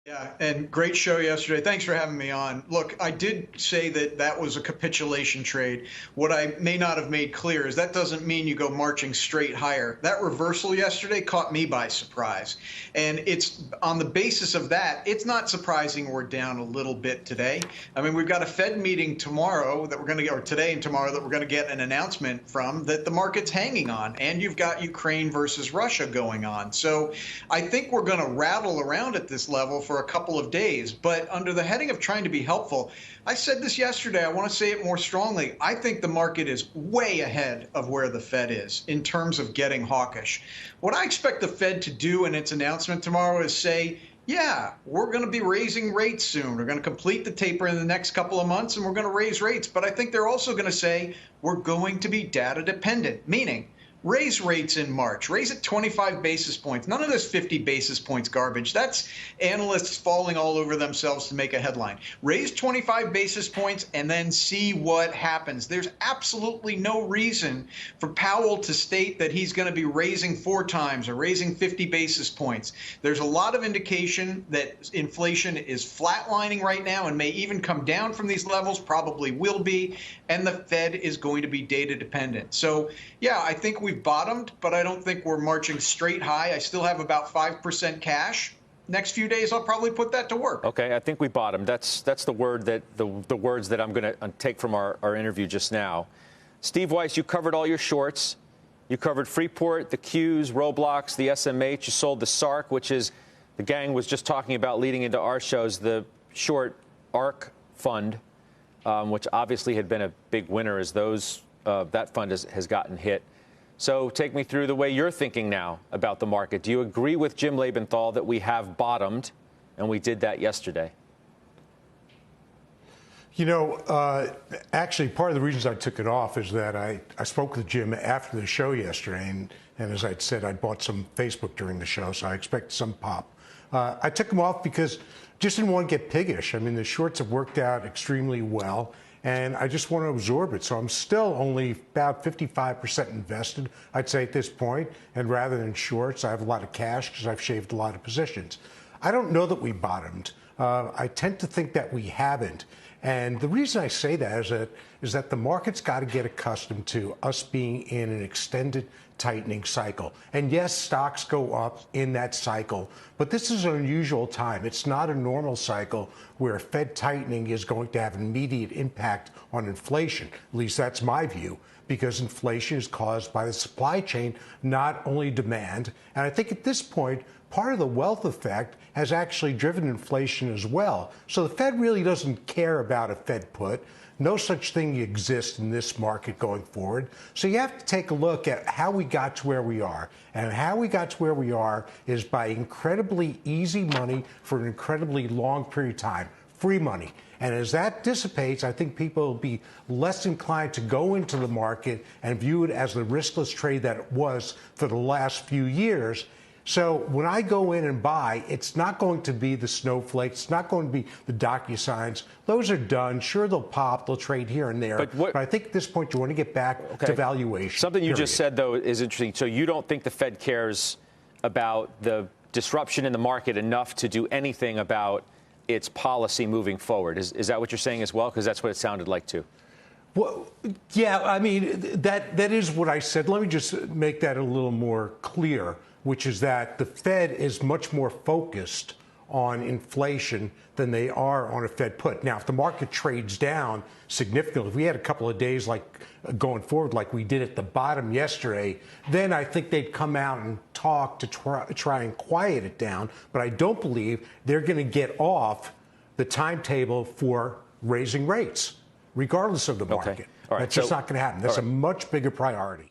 Yeah, and great show yesterday. Thanks for having me on. Look, I did say that that was a capitulation trade. What I may not have made clear is that doesn't mean you go marching straight higher. That reversal yesterday caught me by surprise. And it's on the basis of that, it's not surprising we're down a little bit today. I mean, we've got a Fed meeting tomorrow that we're going to get, or today and tomorrow that we're going to get an announcement from that the market's hanging on. And you've got Ukraine versus Russia going on. So I think we're going to rattle around at this level for a couple of days. But under the heading of trying to be helpful, I said this yesterday, I want to say it more strongly. I think the market is way ahead of where the Fed is in terms of getting hawkish. What I expect the Fed to do in its announcement tomorrow is say, yeah, we're going to be raising rates soon. We're going to complete the taper in the next couple of months and we're going to raise rates. But I think they're also going to say we're going to be data dependent, meaning raise rates in March. Raise it 25 basis points. None of this 50 basis points garbage. That's analysts falling all over themselves to make a headline. Raise 25 basis points and then see what happens. There's absolutely no reason for Powell to state that he's going to be raising 4 times or raising 50 basis points. There's a lot of indication that inflation is flatlining right now and may even come down from these levels, probably will be, and the Fed is going to be data dependent. So, yeah, I think we've bottomed, but I don't think we're marching straight high. I still have about 5% cash. Next few days, I'll probably put that to work. Okay, I think we bottomed. That's the word that the words that I'm going to take from our interview just now. Steve Weiss, you covered all your shorts. You covered Freeport, the Qs, Roblox, the SMH. You sold the SARK, which is the gang was just talking about leading into our shows, the short ARK fund, which obviously had been a big winner as that fund has gotten hit. So take me through the way you're thinking now about the market. Do you agree with Jim Lebenthal that we have bottomed, and we did that yesterday? You know, actually, part of the reasons I took it off is that I spoke with Jim after the show yesterday, and as I'd said, I bought some Facebook during the show, so I expect some pop. I took them off because just didn't want to get piggish. I mean, the shorts have worked out extremely well, and I just want to absorb it. So I'm still only about 55% invested, I'd say, at this point. And rather than shorts, I have a lot of cash because I've shaved a lot of positions. I don't know that we bottomed. I tend to think that we haven't. And the reason I say that is that the market's got to get accustomed to us being in an extended tightening cycle. And yes, stocks go up in that cycle, but this is an unusual time. It's not a normal cycle where Fed tightening is going to have an immediate impact on inflation. At least that's my view, because inflation is caused by the supply chain, not only demand. And I think at this point, part of the wealth effect has actually driven inflation as well. So the Fed really doesn't care about a Fed put. No such thing exists in this market going forward. So you have to take a look at how we got to where we are. And how we got to where we are is by incredibly easy money for an incredibly long period of time. Free money. And as that dissipates, I think people will be less inclined to go into the market and view it as the riskless trade that it was for the last few years. So when I go in and buy, it's not going to be the snowflakes. It's not going to be the DocuSigns. Those are done. Sure, they'll pop. They'll trade here and there. But I think at this point, you want to get back to valuation. Something you just said, though, is interesting. So you don't think the Fed cares about the disruption in the market enough to do anything about its policy moving forward. Is that what you're saying as well? Because that's what it sounded like, too. Well, yeah, I mean, that is what I said. Let me just make that a little more clear, which is that the Fed is much more focused on inflation than they are on a Fed put. Now, if the market trades down significantly, if we had a couple of days like going forward like we did at the bottom yesterday, then I think they'd come out and talk to try and quiet it down. But I don't believe they're going to get off the timetable for raising rates, regardless of the market. Okay. All right. That's just not going to happen. That's a much bigger priority.